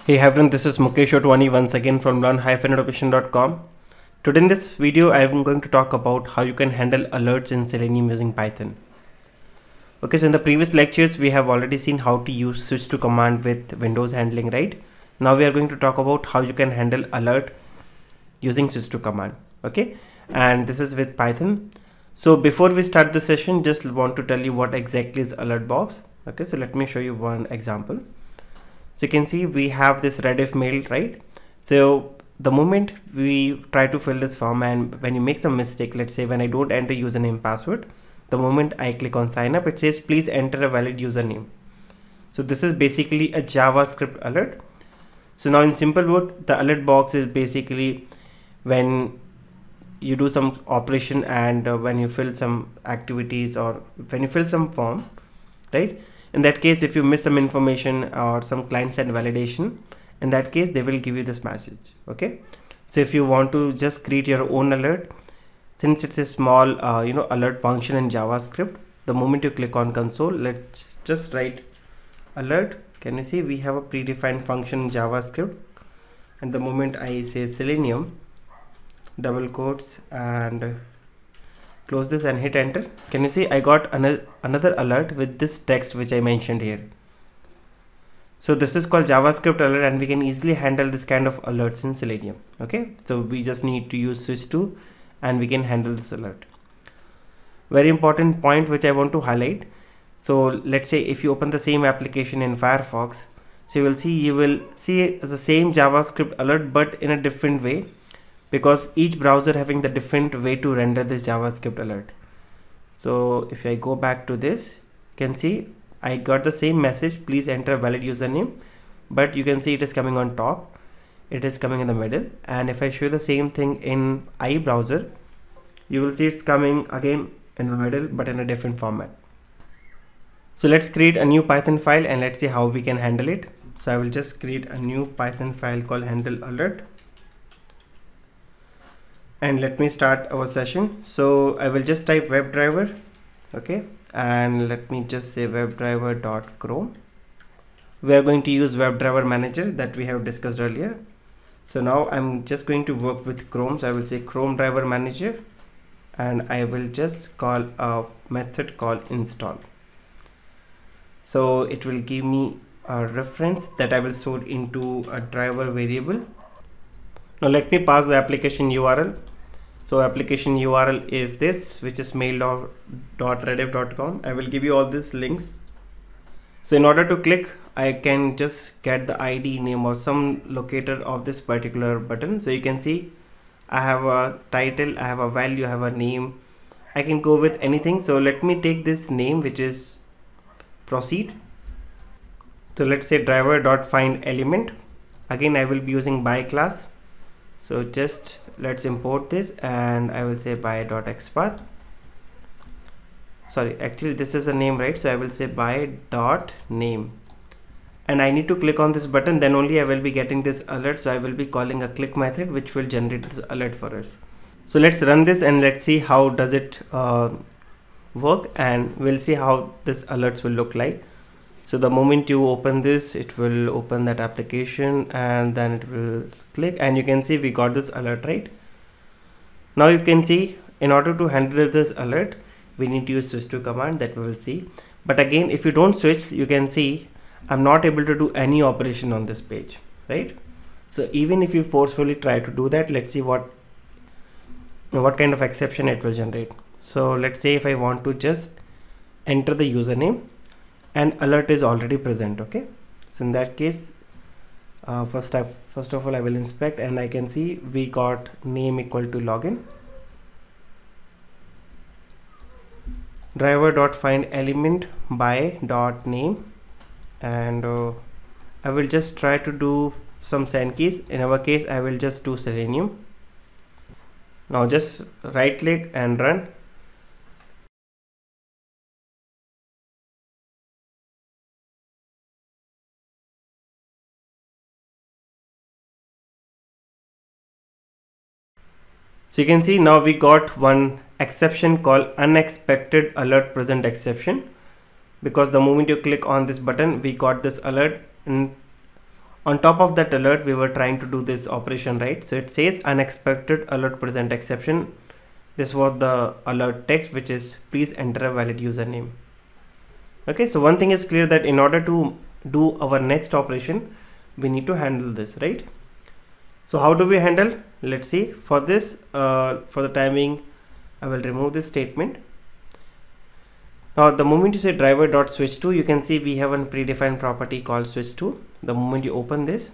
Hey everyone, this is Mukesh Otwani once again from learn-automation.com. Today in this video, I am going to talk about how you can handle alerts in Selenium using Python. Okay, so in the previous lectures, we have already seen how to use switch to command with Windows handling, right? Now we are going to talk about how you can handle alert using switch to command. Okay, and this is with Python. So before we start the session, just want to tell you what exactly is alert box. Okay, so let me show you one example. So you can see we have this Rediff mail, right? So the moment we try to fill this form and when you make some mistake, let's say when I don't enter username password, the moment I click on sign up, it says please enter a valid username. So this is basically a JavaScript alert. So now in simple word, the alert box is basically when you do some operation and when you fill some activities or when you fill some form, right? In that case, if you miss some information or some client side validation, in that case they will give you this message. Okay, so if you want to just create your own alert, since it's a small alert function in JavaScript, the moment you click on console, let's just write alert. Can you see we have a predefined function in JavaScript, and the moment I say Selenium double quotes and close this and hit enter, can you see I got another alert with this text which I mentioned here. So this is called JavaScript alert, and we can easily handle this kind of alerts in Selenium. Okay, so we just need to use switch to and we can handle this alert. Very important point which I want to highlight. So let's say if you open the same application in Firefox, so you will see the same JavaScript alert but in a different way, because each browser having the different way to render this JavaScript alert. So if I go back to this, you can see I got the same message, please enter a valid username, but you can see it is coming on top, it is coming in the middle. And if I show the same thing in IE browser, you will see it's coming again in the middle but in a different format. So let's create a new Python file and let's see how we can handle it. So I will just create a new Python file called handle alert. And let me start our session. So I will just type WebDriver, okay, and let me just say webdriver.chrome. We are going to use WebDriver manager that we have discussed earlier. So now I'm just going to work with Chrome. So I will say Chrome driver manager, and I will just call a method called install. So it will give me a reference that I will store into a driver variable. Now let me pass the application URL. So application URL is this, which is mail.rediff.com. I will give you all these links. So in order to click, I can just get the ID, name or some locator of this particular button. So you can see I have a title, I have a value, I have a name. I can go with anything. So let me take this name, which is proceed. So let's say driver.findElement. Again, I will be using by class. So just let's import this and I will say by.xpath. Sorry, actually this is a name, right? So I will say by.name, and I need to click on this button, then only I will be getting this alert. So I will be calling a click method which will generate this alert for us. So let's run this and let's see how does it work, and we'll see how this alerts will look like. So the moment you open this, it will open that application and then it will click, and you can see we got this alert, right? Now you can see in order to handle this alert, we need to use switch to command that we will see. But again, if you don't switch, you can see I'm not able to do any operation on this page, right? So even if you forcefully try to do that, let's see what kind of exception it will generate. So let's say if I want to just enter the username, and alert is already present. Okay, so in that case, first of all I will inspect, and I can see we got name equal to login, driver.findElement by.name, and I will just try to do some send keys. In our case, I will just do Selenium. Now just right click and run. So you can see now we got one exception called unexpected alert present exception, because the moment you click on this button, we got this alert, and On top of that alert, we were trying to do this operation, right? So it says unexpected alert present exception. This was the alert text, which is please enter a valid username. Okay, so one thing is clear, that in order to do our next operation, we need to handle this, right? So how do we handle? Let's see. For this, for the timing, I will remove this statement. Now the moment you say driver.switch2, you can see we have a predefined property called switch2. The moment you open this,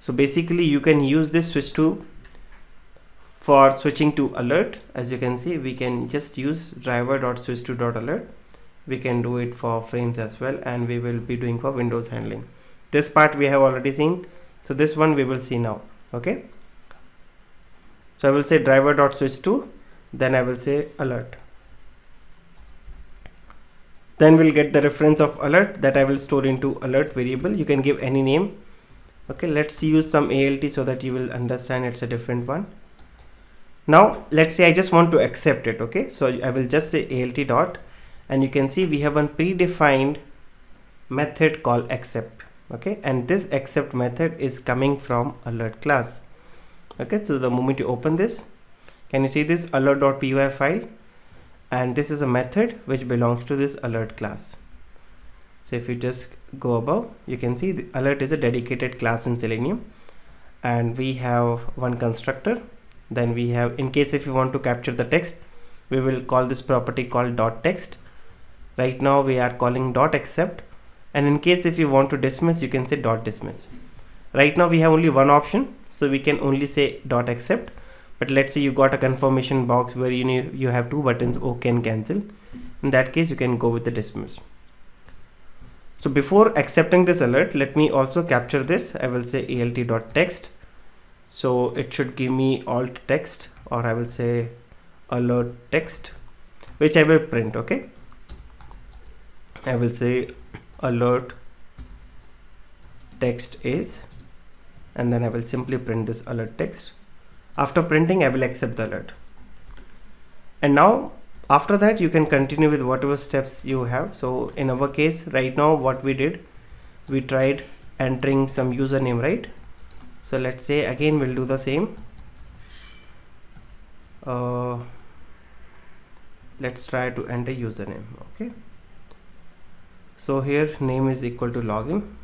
so basically you can use this switch2 for switching to alert. As you can see, we can just use driver.switch2.alert. We can do it for frames as well, and we will be doing for Windows handling. This part we have already seen, so this one we will see now. Okay, so I will say driver.switch2, then I will say alert. Then we'll get the reference of alert that I will store into alert variable. You can give any name. Okay, let's use some ALT so that you will understand it's a different one. Now let's say I just want to accept it. Okay, so I will just say ALT dot, and you can see we have a predefined method called accept. Okay, and this accept method is coming from alert class. Okay, so the moment you open this, can you see this alert.py file? And this is a method which belongs to this alert class. So if you just go above, you can see the alert is a dedicated class in Selenium, and we have one constructor. Then we have, in case if you want to capture the text, we will call this property called .text. Right now we are calling .accept, and in case if you want to dismiss, you can say .dismiss. Right now we have only one option, so we can only say .accept. But let's say you got a confirmation box where you have two buttons, OK and cancel. In that case, you can go with the dismiss. So before accepting this alert, let me also capture this. I will say alt.text. So it should give me alt text, or I will say alert text, which I will print. Okay, I will say alert text is, and then I will simply print this alert text. After printing, I will accept the alert. And now after that, you can continue with whatever steps you have. So in our case right now, what we did, we tried entering some username, right? So let's say again we'll do the same. Let's try to enter username. Okay, so here name is equal to login.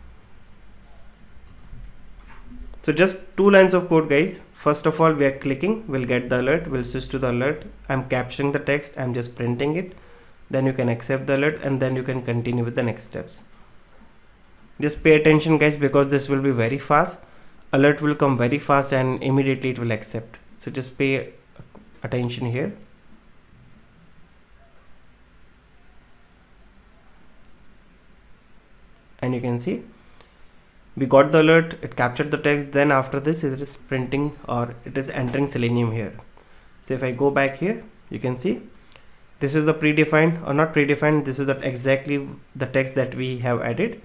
So just 2 lines of code, guys. First of all, we are clicking, we'll get the alert, we'll switch to the alert. I'm capturing the text, I'm just printing it. Then you can accept the alert, and then you can continue with the next steps. Just pay attention, guys, because this will be very fast. Alert will come very fast and immediately it will accept. So just pay attention here. And you can see we got the alert, it captured the text. Then after this, it is printing, or it is entering Selenium here. So if I go back here, you can see this is the predefined, or not predefined, this is exactly the text that we have added,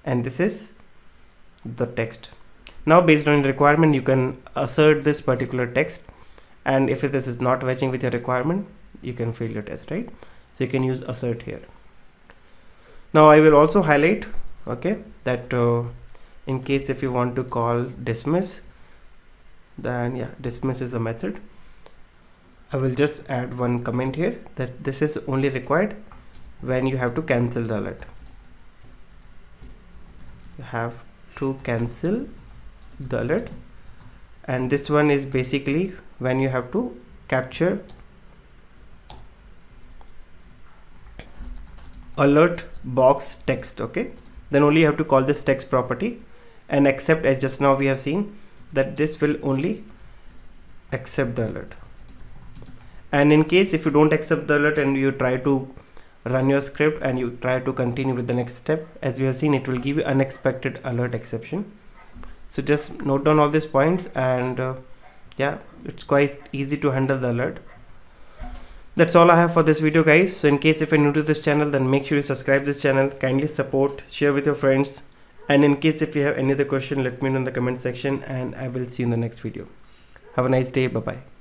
and this is the text. Now based on the requirement, you can assert this particular text, and if this is not matching with your requirement, you can fail your test, right? So you can use assert here. Now I will also highlight, okay, that in case if you want to call dismiss, then yeah, dismiss is a method. I will just add one comment here that this is only required when you have to cancel the alert. You have to cancel the alert, and this one is basically when you have to capture alert box text. Okay, then only you have to call this text property, and accept, as just now we have seen that this will only accept the alert. And in case if you don't accept the alert and you try to run your script and you try to continue with the next step, as we have seen, it will give you unexpected alert exception. So just note down all these points, and yeah, it's quite easy to handle the alert. That's all I have for this video, guys. So in case if you're new to this channel, then make sure you subscribe this channel, kindly support, share with your friends, and in case if you have any other question, let me know in the comment section, and I will see you in the next video. Have a nice day. Bye bye.